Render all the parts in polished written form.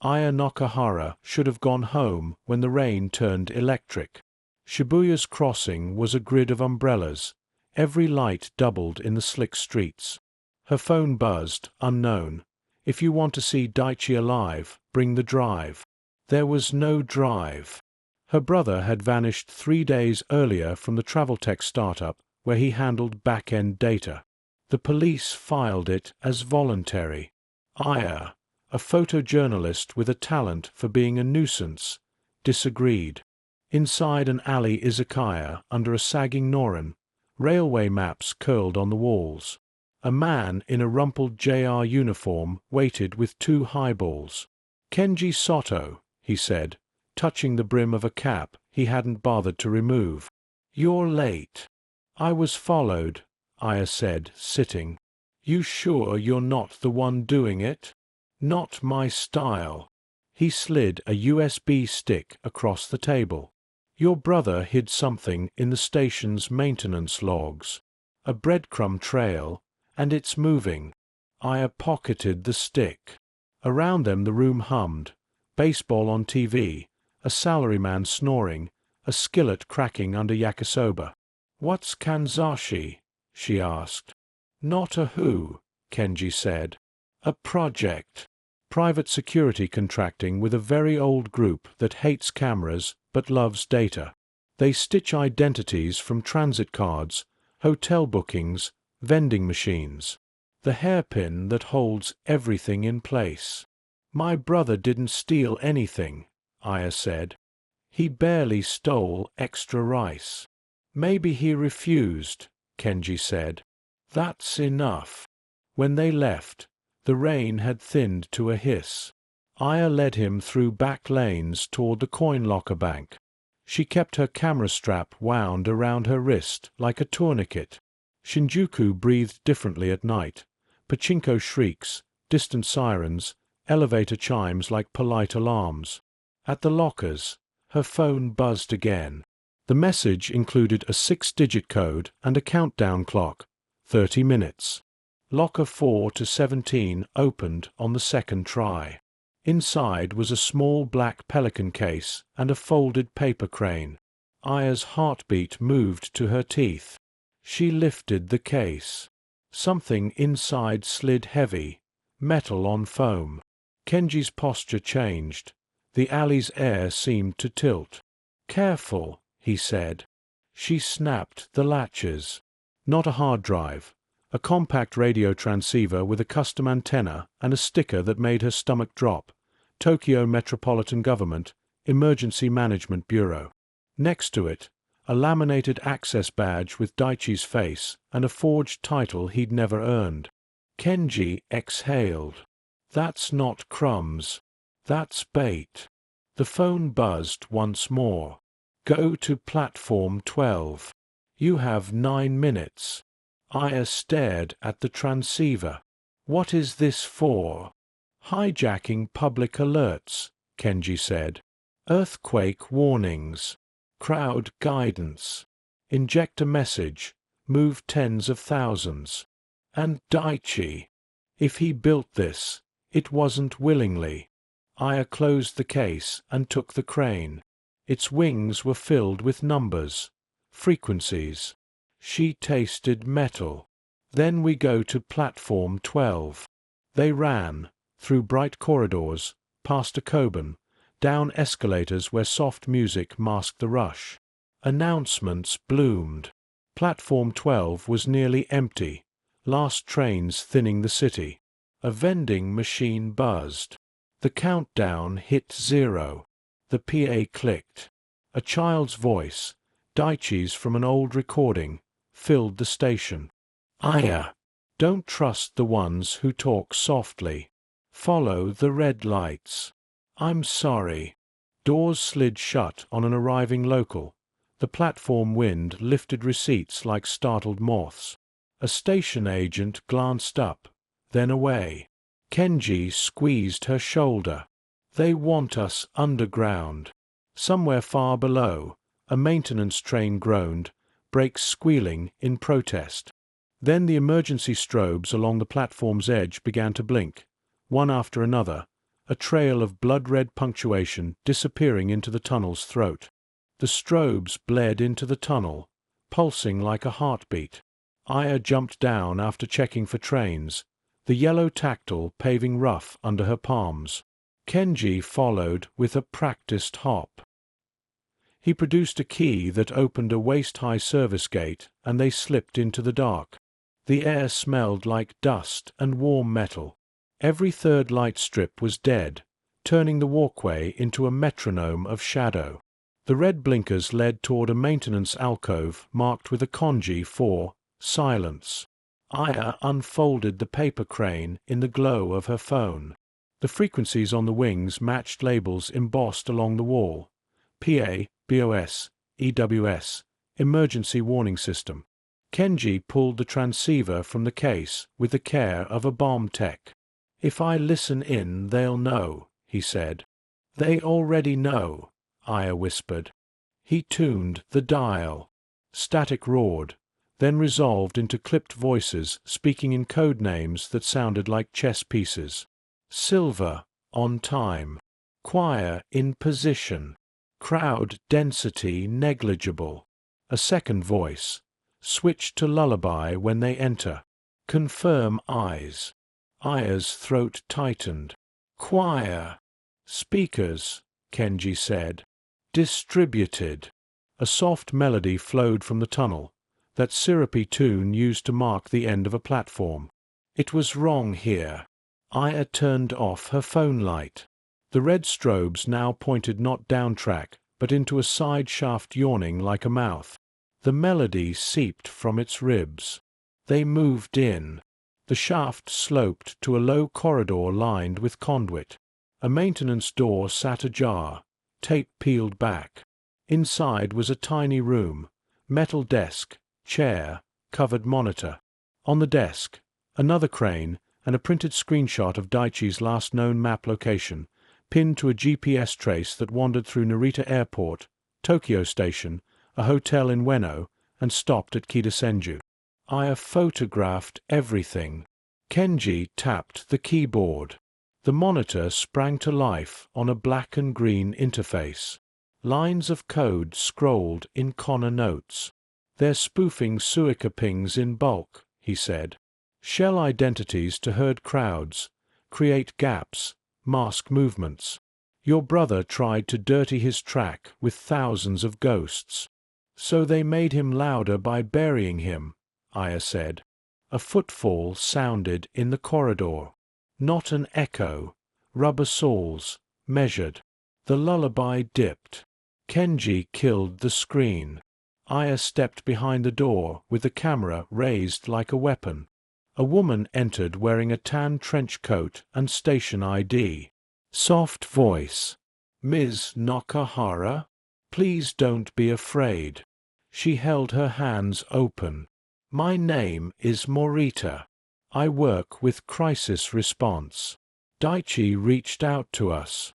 Aya Nakahara should have gone home when the rain turned electric. Shibuya's crossing was a grid of umbrellas. Every light doubled in the slick streets. Her phone buzzed, unknown. If you want to see Daichi alive, bring the drive. There was no drive. Her brother had vanished 3 days earlier from the travel tech startup where he handled back-end data. The police filed it as voluntary. Aya, a photojournalist with a talent for being a nuisance, disagreed. Inside an alley izakaya under a sagging norin, railway maps curled on the walls. A man in a rumpled JR uniform waited with 2 highballs. "Kenji Soto," he said, touching the brim of a cap he hadn't bothered to remove. "You're late." "I was followed," Aya said, sitting. "You sure you're not the one doing it?" "Not my style." He slid a USB stick across the table. "Your brother hid something in the station's maintenance logs. A breadcrumb trail, and it's moving." Aya pocketed the stick. Around them the room hummed. Baseball on TV, a salaryman snoring, a skillet cracking under yakisoba. "What's Kanzashi?" she asked. "Not a who," Kenji said. "A project. Private security contracting with a very old group that hates cameras but loves data. They stitch identities from transit cards, hotel bookings, vending machines. The hairpin that holds everything in place." "My brother didn't steal anything," Aya said. "He barely stole extra rice." "Maybe he refused," Kenji said. "That's enough." When they left, the rain had thinned to a hiss. Aya led him through back lanes toward the coin locker bank. She kept her camera strap wound around her wrist like a tourniquet. Shinjuku breathed differently at night. Pachinko shrieks, distant sirens, elevator chimes like polite alarms. At the lockers, her phone buzzed again. The message included a 6-digit code and a countdown clock, 30 minutes. Locker 4 to 17 opened on the second try. Inside was a small black pelican case and a folded paper crane. Aya's heartbeat moved to her teeth. She lifted the case. Something inside slid heavy, metal on foam. Kenji's posture changed. The alley's air seemed to tilt. "Careful," he said. She snapped the latches. Not a hard drive. A compact radio transceiver with a custom antenna and a sticker that made her stomach drop. Tokyo Metropolitan Government, Emergency Management Bureau. Next to it, a laminated access badge with Daichi's face and a forged title he'd never earned. Kenji exhaled. "That's not crumbs. That's bait." The phone buzzed once more. "Go to platform 12. You have 9 minutes." Aya stared at the transceiver. "What is this for?" "Hijacking public alerts," Kenji said. "Earthquake warnings. Crowd guidance. Inject a message. Move tens of thousands." And Daichi. If he built this, it wasn't willingly. Aya closed the case and took the crane. Its wings were filled with numbers, frequencies. She tasted metal. "Then we go to platform 12. They ran, through bright corridors, past a Koban, down escalators where soft music masked the rush. Announcements bloomed. Platform 12 was nearly empty, last trains thinning the city. A vending machine buzzed. The countdown hit 0. The PA clicked. A child's voice, Daichi's from an old recording, filled the station. "Aya, don't trust the ones who talk softly. Follow the red lights." "I'm sorry." Doors slid shut on an arriving local. The platform wind lifted receipts like startled moths. A station agent glanced up, then away. Kenji squeezed her shoulder. "They want us underground." Somewhere far below, a maintenance train groaned, brakes squealing in protest. Then the emergency strobes along the platform's edge began to blink, one after another, a trail of blood-red punctuation disappearing into the tunnel's throat. The strobes bled into the tunnel, pulsing like a heartbeat. Aya jumped down after checking for trains, the yellow tactile paving rough under her palms. Kenji followed with a practiced hop. He produced a key that opened a waist-high service gate, and they slipped into the dark. The air smelled like dust and warm metal. Every third light strip was dead, turning the walkway into a metronome of shadow. The red blinkers led toward a maintenance alcove marked with a kanji for silence. Aya unfolded the paper crane in the glow of her phone. The frequencies on the wings matched labels embossed along the wall. PA, BOS, EWS, Emergency Warning System. Kenji pulled the transceiver from the case with the care of a bomb tech. "If I listen in, they'll know," he said. "They already know," Aya whispered. He tuned the dial. Static roared, then resolved into clipped voices speaking in code names that sounded like chess pieces. Silver, on time. Choir, in position. Crowd density negligible. A second voice. Switch to lullaby when they enter. Confirm eyes. Aya's throat tightened. Choir. Speakers, Kenji said. Distributed. A soft melody flowed from the tunnel, that syrupy tune used to mark the end of a platform. It was wrong here. Aya turned off her phone light. The red strobes now pointed not down track, but into a side shaft yawning like a mouth. The melody seeped from its ribs. They moved in. The shaft sloped to a low corridor lined with conduit. A maintenance door sat ajar, tape peeled back. Inside was a tiny room, metal desk, chair, covered monitor. On the desk, another crane and a printed screenshot of Daichi's last known map location, pinned to a GPS trace that wandered through Narita Airport, Tokyo Station, a hotel in Ueno, and stopped at Kitasenju. Aya photographed everything. Kenji tapped the keyboard. The monitor sprang to life on a black and green interface. Lines of code scrolled in Connor notes. "They're spoofing Suica pings in bulk," he said. "Shell identities to herd crowds, create gaps, mask movements. Your brother tried to dirty his track with thousands of ghosts. So they made him louder by burying him," Aya said. A footfall sounded in the corridor. Not an echo. Rubber soles, measured. The lullaby dipped. Kenji killed the screen. Aya stepped behind the door with the camera raised like a weapon. A woman entered wearing a tan trench coat and station ID. Soft voice. "Ms. Nakahara? Please don't be afraid." She held her hands open. "My name is Morita. I work with crisis response. Daichi reached out to us.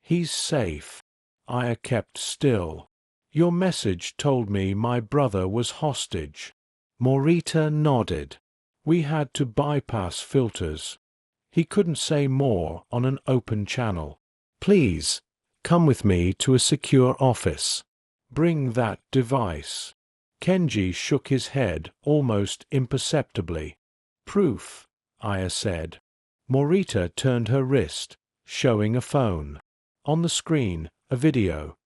He's safe." Aya kept still. "Your message told me my brother was hostage." Morita nodded. "We had to bypass filters." He couldn't say more on an open channel. "Please, come with me to a secure office. Bring that device." Kenji shook his head almost imperceptibly. "Proof," Aya said. Morita turned her wrist, showing a phone. On the screen, a video.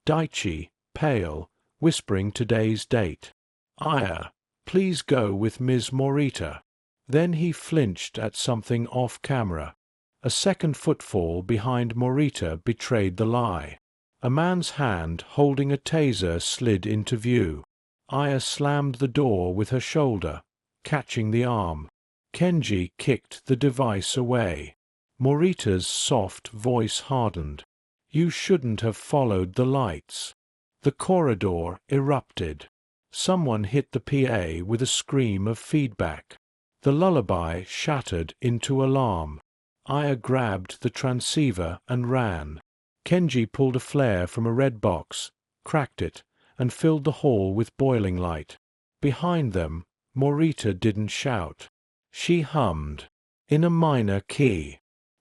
Daichi, pale, whispering today's date. "Aya, please go with Ms. Morita." Then he flinched at something off-camera. A second footfall behind Morita betrayed the lie. A man's hand holding a taser slid into view. Aya slammed the door with her shoulder, catching the arm. Kenji kicked the device away. Morita's soft voice hardened. "You shouldn't have followed the lights." The corridor erupted. Someone hit the PA with a scream of feedback. The lullaby shattered into alarm. Aya grabbed the transceiver and ran. Kenji pulled a flare from a red box, cracked it, and filled the hall with boiling light. Behind them, Morita didn't shout. She hummed, in a minor key.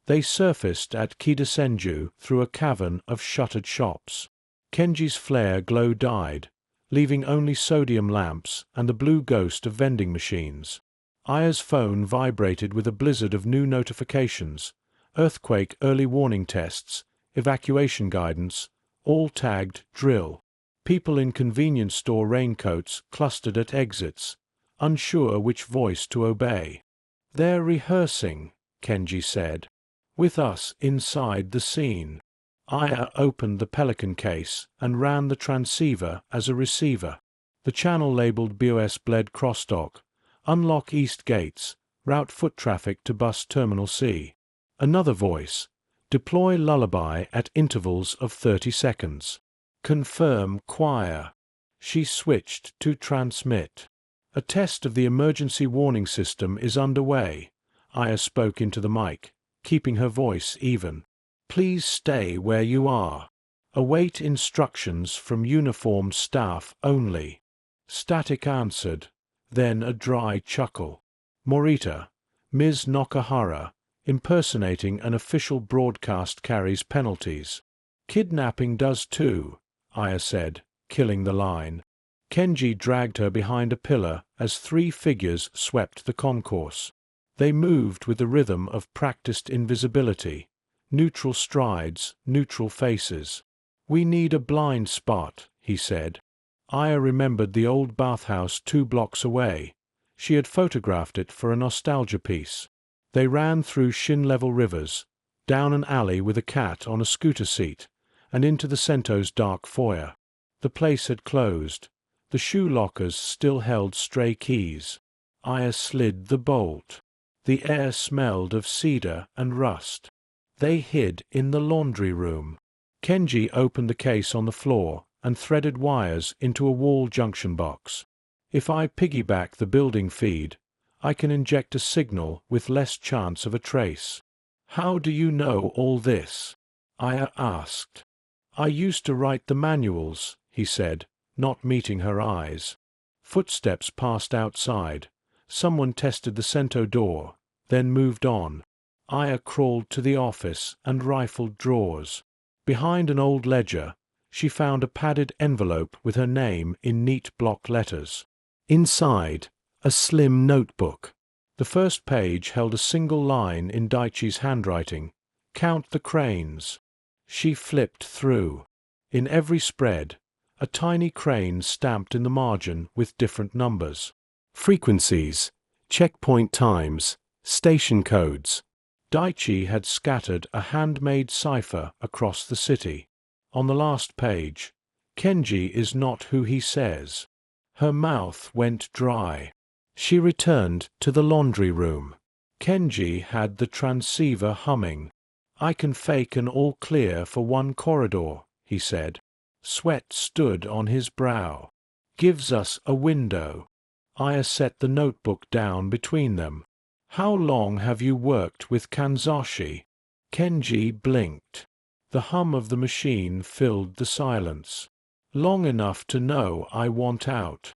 They surfaced at Kidasenju through a cavern of shuttered shops. Kenji's flare glow died, leaving only sodium lamps and the blue ghost of vending machines. Aya's phone vibrated with a blizzard of new notifications: earthquake early warning tests, evacuation guidance, all tagged drill. People in convenience store raincoats clustered at exits, unsure which voice to obey. "They're rehearsing," Kenji said. "With us inside the scene." Aya opened the Pelican case and ran the transceiver as a receiver. The channel labeled BOS Bled Crossdock, "Unlock East Gates, route foot traffic to bus Terminal C." Another voice: "Deploy lullaby at intervals of 30 seconds. Confirm choir." She switched to transmit. "A test of the emergency warning system is underway." Aya spoke into the mic, keeping her voice even. "Please stay where you are. Await instructions from uniformed staff only." Static answered, then a dry chuckle. Morita, Ms. Nakahara, impersonating an official broadcast, carries penalties. "Kidnapping does too," Aya said, killing the line. Kenji dragged her behind a pillar as 3 figures swept the concourse. They moved with the rhythm of practiced invisibility. Neutral strides, neutral faces. "We need a blind spot," he said. Aya remembered the old bathhouse 2 blocks away. She had photographed it for a nostalgia piece. They ran through shin-level rivers, down an alley with a cat on a scooter seat, and into the Sento's dark foyer. The place had closed. The shoe lockers still held stray keys. Aya slid the bolt. The air smelled of cedar and rust. They hid in the laundry room. Kenji opened the case on the floor and threaded wires into a wall junction box. "If I piggyback the building feed, I can inject a signal with less chance of a trace." "How do you know all this?" Aya asked. "I used to write the manuals," he said, not meeting her eyes. Footsteps passed outside. Someone tested the Sento door, then moved on. Aya crawled to the office and rifled drawers. Behind an old ledger, she found a padded envelope with her name in neat block letters. Inside, a slim notebook. The first page held a single line in Daichi's handwriting: "Count the cranes." She flipped through. In every spread, a tiny crane stamped in the margin with different numbers. Frequencies, checkpoint times, station codes. Daichi had scattered a handmade cipher across the city. On the last page, "Kenji is not who he says." Her mouth went dry. She returned to the laundry room. Kenji had the transceiver humming. "I can fake an all clear for 1 corridor," he said. Sweat stood on his brow. "Gives us a window." Aya set the notebook down between them. "How long have you worked with Kanzashi?" Kenji blinked. The hum of the machine filled the silence. "Long enough to know I want out."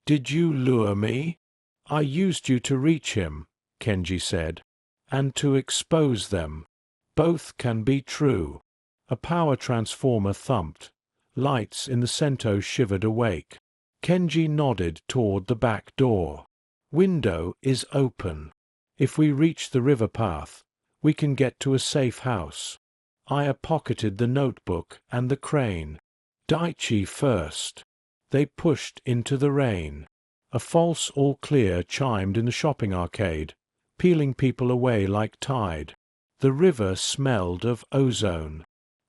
"Did you lure me?" "I used you to reach him," Kenji said, "and to expose them. Both can be true." A power transformer thumped. Lights in the Sento shivered awake. Kenji nodded toward the back door. "Window is open. If we reach the river path, we can get to a safe house." Aya pocketed the notebook and the crane. Daichi first. They pushed into the rain. A false all-clear chimed in the shopping arcade, peeling people away like tide. The river smelled of ozone.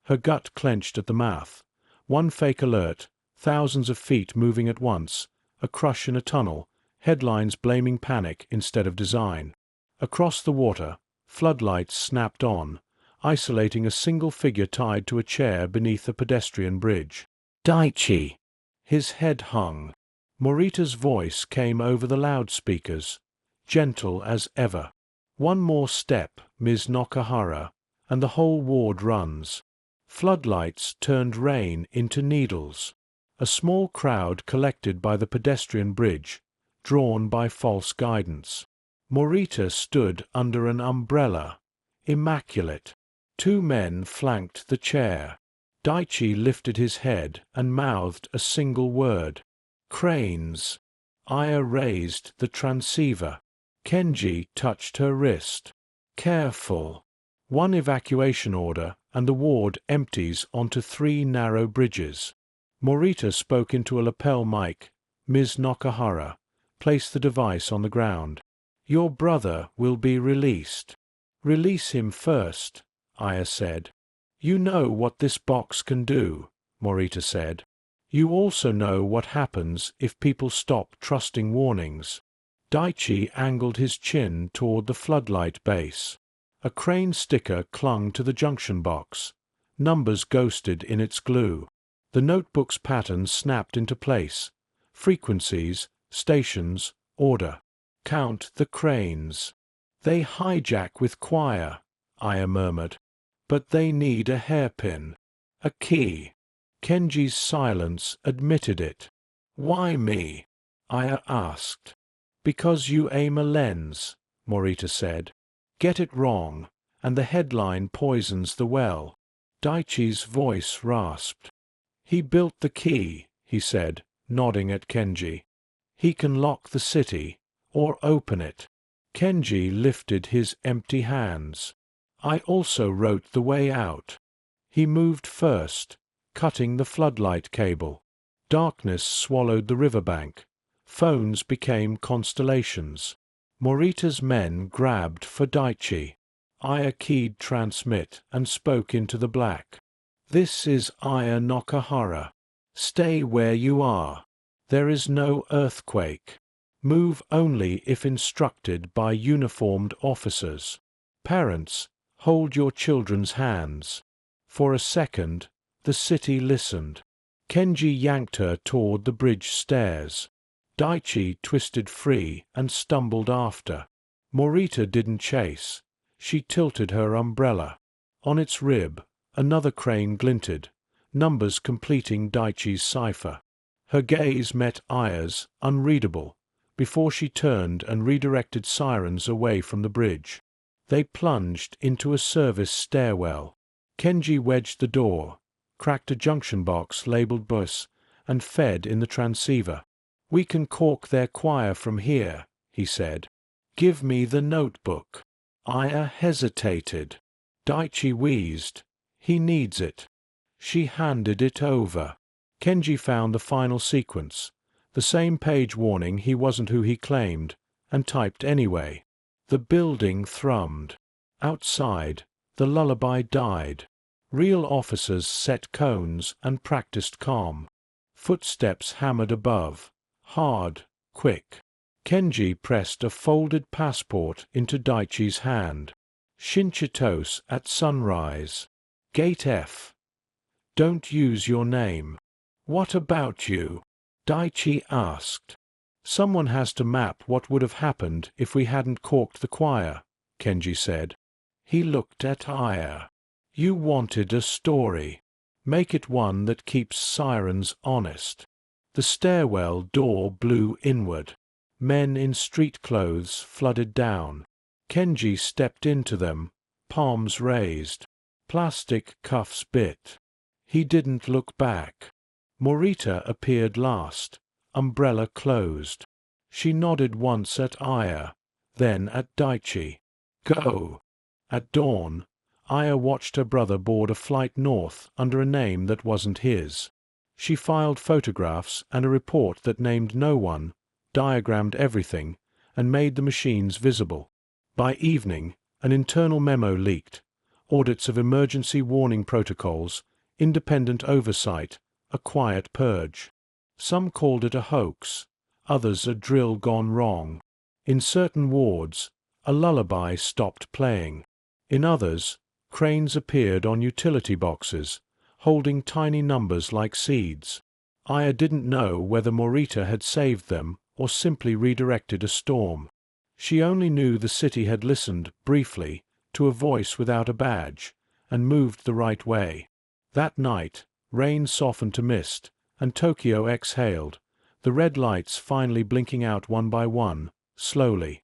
Her gut clenched at the math. 1 fake alert, thousands of feet moving at once, a crush in a tunnel, headlines blaming panic instead of design. Across the water, floodlights snapped on, isolating a single figure tied to a chair beneath a pedestrian bridge. "Daichi!" His head hung. Morita's voice came over the loudspeakers, gentle as ever. "1 more step, Ms. Nakahara, and the whole ward runs." Floodlights turned rain into needles. A small crowd collected by the pedestrian bridge, drawn by false guidance. Morita stood under an umbrella. immaculate. Two men flanked the chair. Daichi lifted his head and mouthed a single word. Cranes. Aya raised the transceiver. Kenji touched her wrist. Careful. One evacuation order, and the ward empties onto 3 narrow bridges. Morita spoke into a lapel mic. Ms. Nakahara, place the device on the ground. Your brother will be released. Release him first, Aya said. You know what this box can do, Morita said. You also know what happens if people stop trusting warnings. Daichi angled his chin toward the floodlight base. A crane sticker clung to the junction box. Numbers ghosted in its glue. The notebook's pattern snapped into place. Frequencies, stations, order. Count the cranes. They hijack with choir, Aya murmured. But they need a hairpin. A key. Kenji's silence admitted it. Why me? Aya asked. Because you aim a lens, Morita said. Get it wrong, and the headline poisons the well. Daichi's voice rasped. He built the key, he said, nodding at Kenji. He can lock the city, or open it. Kenji lifted his empty hands. I also wrote the way out. He moved first, cutting the floodlight cable. Darkness swallowed the riverbank. Phones became constellations. Morita's men grabbed for Daichi. Aya keyed transmit and spoke into the black. This is Aya Nakahara. Stay where you are. There is no earthquake. Move only if instructed by uniformed officers. Parents, hold your children's hands. For a second, the city listened. Kenji yanked her toward the bridge stairs. Daichi twisted free and stumbled after. Morita didn't chase. She tilted her umbrella. On its rib, another crane glinted, numbers completing Daichi's cipher. Her gaze met Aya's, unreadable, before she turned and redirected sirens away from the bridge. They plunged into a service stairwell. Kenji wedged the door, cracked a junction box labeled bus, and fed in the transceiver. We can cork their choir from here, he said. Give me the notebook. Aya hesitated. Daichi wheezed. He needs it. She handed it over. Kenji found the final sequence, the same page warning he wasn't who he claimed, and typed anyway. The building thrummed. Outside, the lullaby died. Real officers set cones and practiced calm. Footsteps hammered above. Hard, quick. Kenji pressed a folded passport into Daichi's hand. Shinchitos at sunrise. Gate F. Don't use your name. What about you? Daichi asked. Someone has to map what would have happened if we hadn't corked the choir, Kenji said. He looked at Aya. You wanted a story. Make it one that keeps sirens honest. The stairwell door blew inward. Men in street clothes flooded down. Kenji stepped into them, palms raised. Plastic cuffs bit. He didn't look back. Morita appeared last, umbrella closed. She nodded once at Aya, then at Daichi. Go. At dawn, Aya watched her brother board a flight north under a name that wasn't his. She filed photographs and a report that named no one, diagrammed everything, and made the machines visible. By evening, an internal memo leaked. Audits of emergency warning protocols, independent oversight, a quiet purge. Some called it a hoax, others a drill gone wrong. In certain wards, a lullaby stopped playing. In others, cranes appeared on utility boxes, holding tiny numbers like seeds. Aya didn't know whether Morita had saved them or simply redirected a storm. She only knew the city had listened, briefly, to a voice without a badge, and moved the right way. That night, rain softened to mist, and Tokyo exhaled, the red lights finally blinking out one by one, slowly.